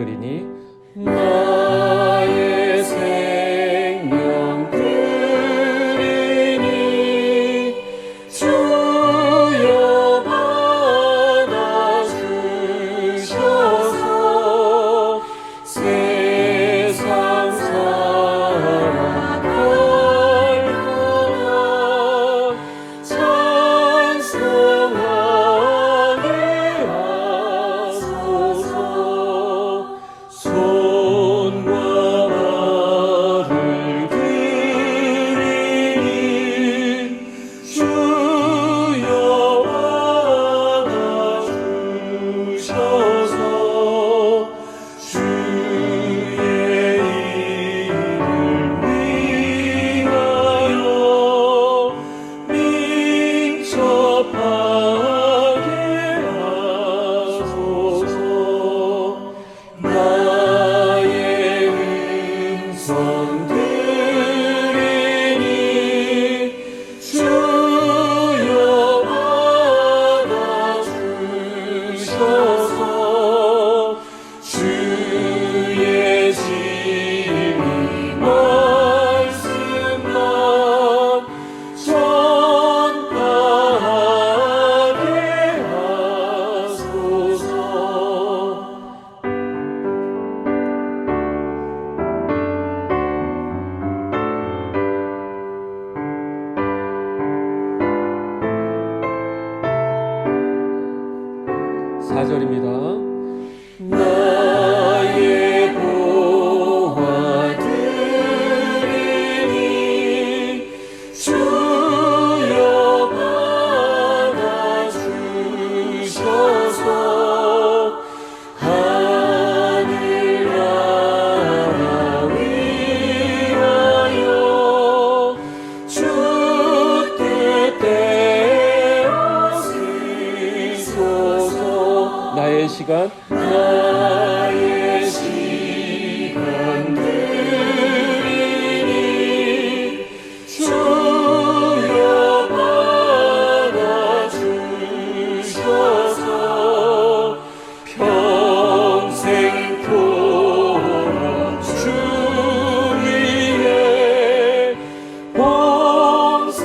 드리니 나의 생명 드리니 주여 받아주셔서 세상 살아갈 동안 찬송하게 하소서. 손과 발을 들이니 주여 받아주셔서 주의 이름을 위하여 민첩하게 하소서. 나의 음성 들으니 주여 받아주셔서 주의 진리 말씀만 전하게 하소서. 사절입니다. 나의 보화들이니 주여 받아주셔서 하늘나라 위하여 주 뜻대로 쓰소서. 나의 시간 드리니 주여 받아주셔서 평생 토록 주 위에 봉사하게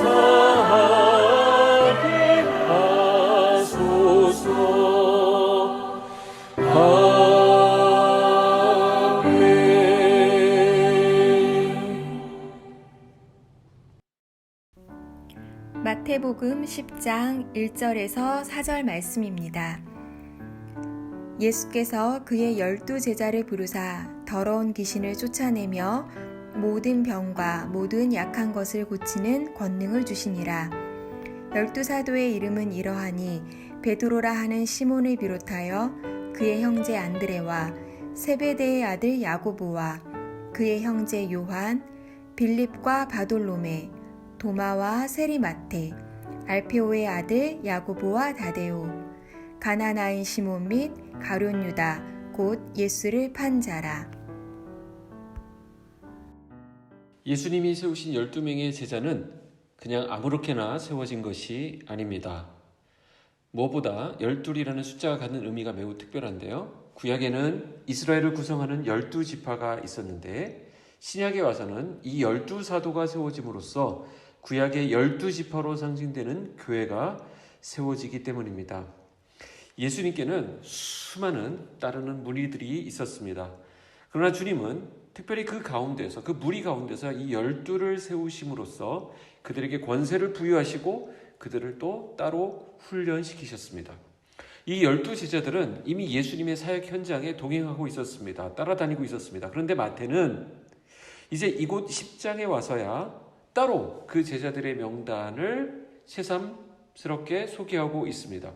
하소서. 마태복음 10장 1절에서 4절 말씀입니다. 예수께서 그의 12제자를 부르사 더러운 귀신을 쫓아내며 모든 병과 모든 약한 것을 고치는 권능을 주시니라. 12사도의 이름은 이러하니 베드로라 하는 시몬을 비롯하여 그의 형제 안드레와 세베대의 아들 야고보와 그의 형제 요한, 빌립과 바돌로메, 도마와 세리마테, 알페오의 아들 야고보와 다데오, 가나나인 시몬 및 가룟 유다 곧 예수를 판 자라. 예수님이 세우신 12명의 제자는 그냥 아무렇게나 세워진 것이 아닙니다. 무엇보다 12이라는 숫자가 갖는 의미가 매우 특별한데요. 구약에는 이스라엘을 구성하는 12지파가 있었는데 신약에 와서는 이 12사도가 세워짐으로써 구약의 12지파로 상징되는 교회가 세워지기 때문입니다. 예수님께는 수많은 따르는 무리들이 있었습니다. 그러나 주님은 특별히 그 가운데서, 그 무리 가운데서 이 12를 세우심으로써 그들에게 권세를 부여하시고 그들을 또 따로 훈련시키셨습니다. 이 12제자들은 이미 예수님의 사역 현장에 동행하고 있었습니다. 따라다니고 있었습니다. 그런데 마태는 이제 이곳 10장에 와서야 따로 그 제자들의 명단을 새삼스럽게 소개하고 있습니다.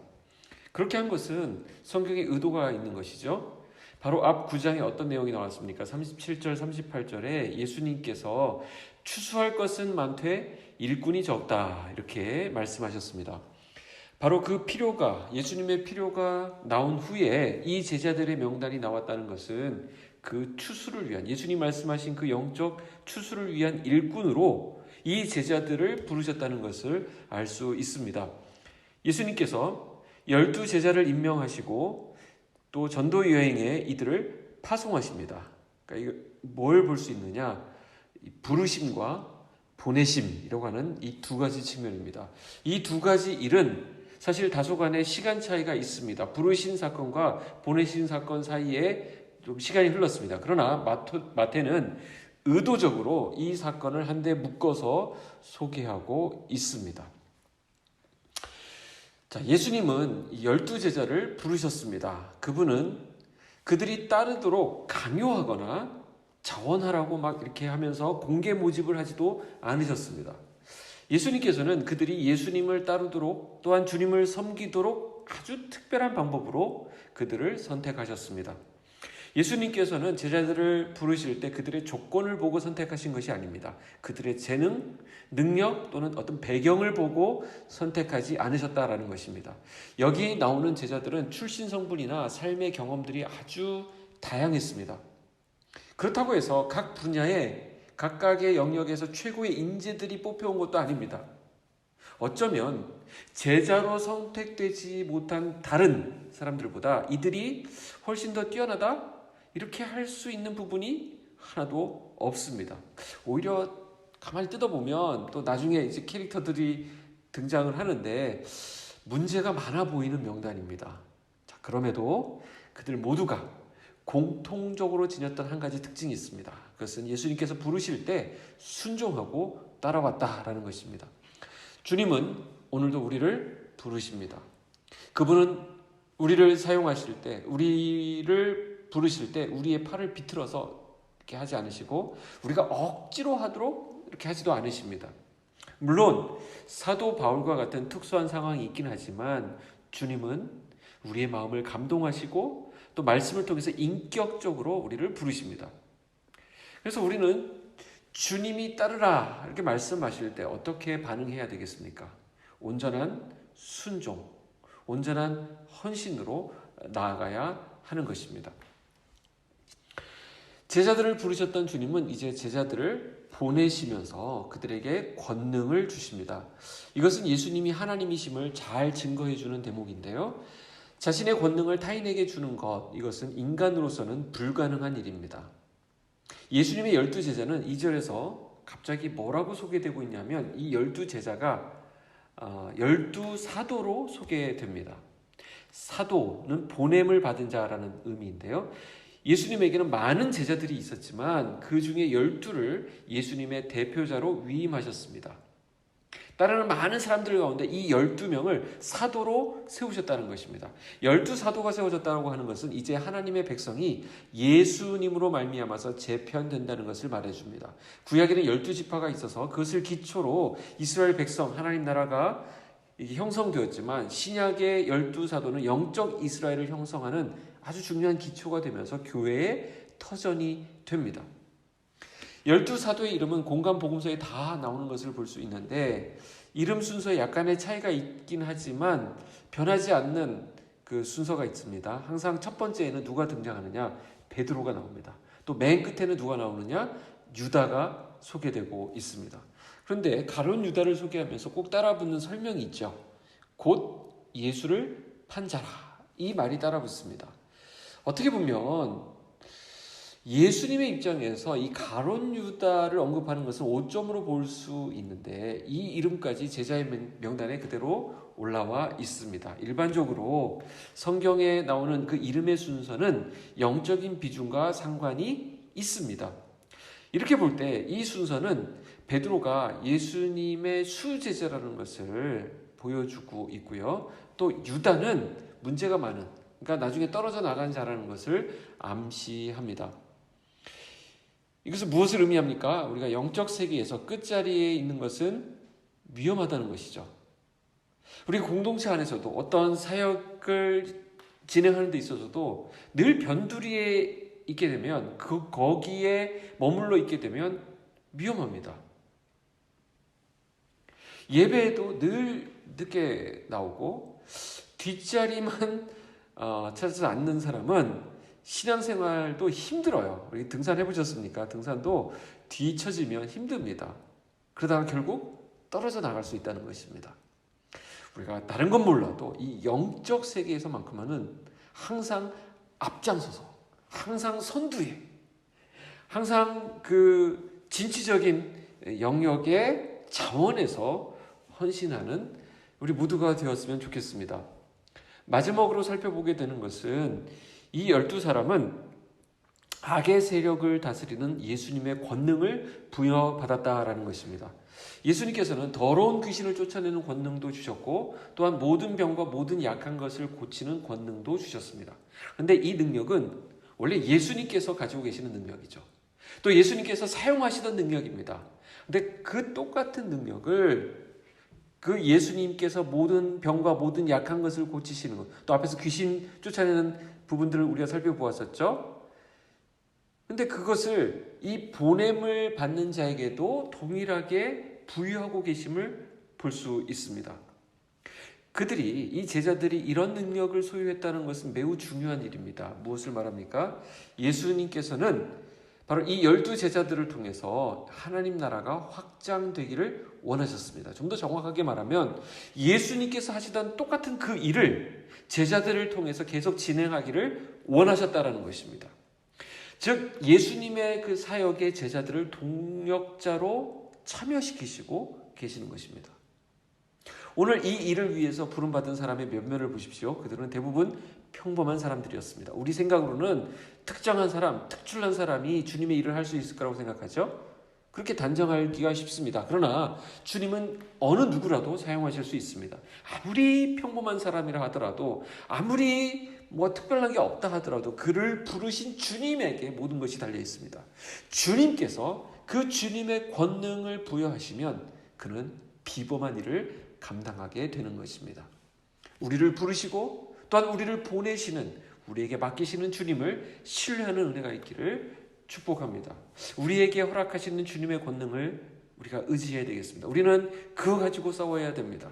그렇게 한 것은 성경에 의도가 있는 것이죠. 바로 앞 9장에 어떤 내용이 나왔습니까? 37절, 38절에 예수님께서 추수할 것은 많되 일꾼이 적다 이렇게 말씀하셨습니다. 바로 그 필요가, 예수님의 필요가 나온 후에 이 제자들의 명단이 나왔다는 것은 그 추수를 위한, 예수님 말씀하신 그 영적 추수를 위한 일꾼으로 이 제자들을 부르셨다는 것을 알 수 있습니다. 예수님께서 12제자를 임명하시고 또 전도 여행에 이들을 파송하십니다. 그러니까 이거 뭘 볼 수 있느냐? 부르심과 보내심이라고 하는 이 두 가지 측면입니다. 이 두 가지 일은 사실 다소간의 시간 차이가 있습니다. 부르신 사건과 보내신 사건 사이에 좀 시간이 흘렀습니다. 그러나 마태는 의도적으로 이 사건을 한데 묶어서 소개하고 있습니다. 자, 예수님은 12제자를 부르셨습니다. 그분은 그들이 따르도록 강요하거나 자원하라고 막 이렇게 하면서 공개 모집을 하지도 않으셨습니다. 예수님께서는 그들이 예수님을 따르도록 또한 주님을 섬기도록 아주 특별한 방법으로 그들을 선택하셨습니다. 예수님께서는 제자들을 부르실 때 그들의 조건을 보고 선택하신 것이 아닙니다. 그들의 재능, 능력 또는 어떤 배경을 보고 선택하지 않으셨다라는 것입니다. 여기 나오는 제자들은 출신 성분이나 삶의 경험들이 아주 다양했습니다. 그렇다고 해서 각 분야에 각각의 영역에서 최고의 인재들이 뽑혀온 것도 아닙니다. 어쩌면 제자로 선택되지 못한 다른 사람들보다 이들이 훨씬 더 뛰어나다? 이렇게 할 수 있는 부분이 하나도 없습니다. 오히려 가만히 뜯어보면 또 나중에 이제 캐릭터들이 등장을 하는데 문제가 많아 보이는 명단입니다. 자, 그럼에도 그들 모두가 공통적으로 지녔던 한 가지 특징이 있습니다. 그것은 예수님께서 부르실 때 순종하고 따라왔다라는 것입니다. 주님은 오늘도 우리를 부르십니다. 그분은 우리를 사용하실 때, 우리를 부르실 때 우리의 팔을 비틀어서 이렇게 하지 않으시고 우리가 억지로 하도록 이렇게 하지도 않으십니다. 물론 사도 바울과 같은 특수한 상황이 있긴 하지만 주님은 우리의 마음을 감동하시고 또 말씀을 통해서 인격적으로 우리를 부르십니다. 그래서 우리는 주님이 따르라 이렇게 말씀하실 때 어떻게 반응해야 되겠습니까? 온전한 순종, 온전한 헌신으로 나아가야 하는 것입니다. 제자들을 부르셨던 주님은 이제 제자들을 보내시면서 그들에게 권능을 주십니다. 이것은 예수님이 하나님이심을 잘 증거해 주는 대목인데요. 자신의 권능을 타인에게 주는 것, 이것은 인간으로서는 불가능한 일입니다. 예수님의 12제자는 2절에서 갑자기 뭐라고 소개되고 있냐면 이 12제자가 12사도로 소개됩니다. 사도는 보냄을 받은 자라는 의미인데요. 예수님에게는 많은 제자들이 있었지만 그 중에 12를 예수님의 대표자로 위임하셨습니다. 따르는 많은 사람들 가운데 이 12명을 사도로 세우셨다는 것입니다. 12사도가 세워졌다고 하는 것은 이제 하나님의 백성이 예수님으로 말미암아서 재편된다는 것을 말해줍니다. 구약에는 12지파가 있어서 그것을 기초로 이스라엘 백성, 하나님 나라가 형성되었지만 신약의 12사도는 영적 이스라엘을 형성하는 아주 중요한 기초가 되면서 교회의 터전이 됩니다. 12사도의 이름은 공간복음서에 다 나오는 것을 볼 수 있는데 이름 순서에 약간의 차이가 있긴 하지만 변하지 않는 그 순서가 있습니다. 항상 첫 번째에는 누가 등장하느냐? 베드로가 나옵니다. 또 맨 끝에는 누가 나오느냐? 유다가 소개되고 있습니다. 그런데 가룟 유다를 소개하면서 꼭 따라붙는 설명이 있죠. 곧 예수를 판 자라. 이 말이 따라붙습니다. 어떻게 보면 예수님의 입장에서 이 가룟 유다를 언급하는 것은 오점으로 볼 수 있는데 이 이름까지 제자의 명단에 그대로 올라와 있습니다. 일반적으로 성경에 나오는 그 이름의 순서는 영적인 비중과 상관이 있습니다. 이렇게 볼 때 이 순서는 베드로가 예수님의 수제자라는 것을 보여주고 있고요. 또 유다는 문제가 많은, 그러니까 나중에 떨어져 나간 자라는 것을 암시합니다. 이것은 무엇을 의미합니까? 우리가 영적 세계에서 끝자리에 있는 것은 위험하다는 것이죠. 우리 공동체 안에서도 어떤 사역을 진행하는 데 있어서도 늘 변두리에 있게 되면 거기에 머물러 있게 되면 위험합니다. 예배에도 늘 늦게 나오고 뒷자리만 찾아서 앉는 사람은 신앙생활도 힘들어요. 우리 등산 해보셨습니까? 등산도 뒤처지면 힘듭니다. 그러다가 결국 떨어져 나갈 수 있다는 것입니다. 우리가 다른 건 몰라도 이 영적 세계에서만큼은 항상 앞장서서 항상 선두에, 항상 그 진취적인 영역의 자원에서 헌신하는 우리 모두가 되었으면 좋겠습니다. 마지막으로 살펴보게 되는 것은 이 12사람은 악의 세력을 다스리는 예수님의 권능을 부여받았다라는 것입니다. 예수님께서는 더러운 귀신을 쫓아내는 권능도 주셨고 또한 모든 병과 모든 약한 것을 고치는 권능도 주셨습니다. 그런데 이 능력은 원래 예수님께서 가지고 계시는 능력이죠. 또 예수님께서 사용하시던 능력입니다. 그런데 그 똑같은 능력을 그 예수님께서 모든 병과 모든 약한 것을 고치시는 것, 또 앞에서 귀신 쫓아내는 부분들을 우리가 살펴보았었죠. 근데 그것을 이 보냄을 받는 자에게도 동일하게 부여하고 계심을 볼 수 있습니다. 이 제자들이 이런 능력을 소유했다는 것은 매우 중요한 일입니다. 무엇을 말합니까? 예수님께서는 바로 이 12제자들을 통해서 하나님 나라가 확장되기를 원하셨습니다. 좀 더 정확하게 말하면 예수님께서 하시던 똑같은 그 일을 제자들을 통해서 계속 진행하기를 원하셨다라는 것입니다. 즉 예수님의 그 사역의 제자들을 동역자로 참여시키시고 계시는 것입니다. 오늘 이 일을 위해서 부름받은 사람의 면면을 보십시오. 그들은 대부분 평범한 사람들이었습니다. 우리 생각으로는 특정한 사람, 특출난 사람이 주님의 일을 할 수 있을 거라고 생각하죠. 그렇게 단정하기가 쉽습니다. 그러나 주님은 어느 누구라도 사용하실 수 있습니다. 아무리 평범한 사람이라 하더라도, 아무리 특별한 게 없다 하더라도 그를 부르신 주님에게 모든 것이 달려 있습니다. 주님께서 그 주님의 권능을 부여하시면 그는 비범한 일을 감당하게 되는 것입니다. 우리를 부르시고 또한 우리를 보내시는, 우리에게 맡기시는 주님을 신뢰하는 은혜가 있기를 축복합니다. 우리에게 허락하시는 주님의 권능을 우리가 의지해야 되겠습니다. 우리는 그거 가지고 싸워야 됩니다.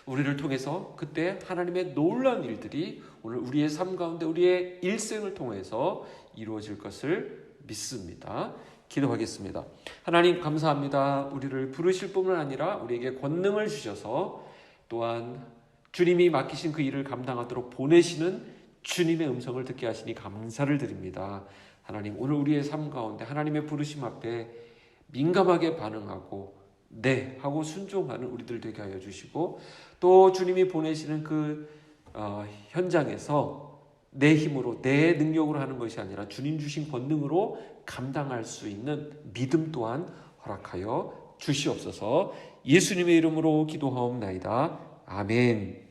우리를 통해서 그때 하나님의 놀라운 일들이 오늘 우리의 삶 가운데 우리의 일생을 통해서 이루어질 것을 믿습니다. 기도하겠습니다. 하나님 감사합니다. 우리를 부르실 뿐만 아니라 우리에게 권능을 주셔서 또한 주님이 맡기신 그 일을 감당하도록 보내시는 주님의 음성을 듣게 하시니 감사를 드립니다. 하나님, 오늘 우리의 삶 가운데 하나님의 부르심 앞에 민감하게 반응하고 네 하고 순종하는 우리들 되게 하여 주시고, 또 주님이 보내시는 그 현장에서 내 힘으로 내 능력으로 하는 것이 아니라 주님 주신 권능으로 감당할 수 있는 믿음 또한 허락하여 주시옵소서. 예수님의 이름으로 기도하옵나이다. 아멘.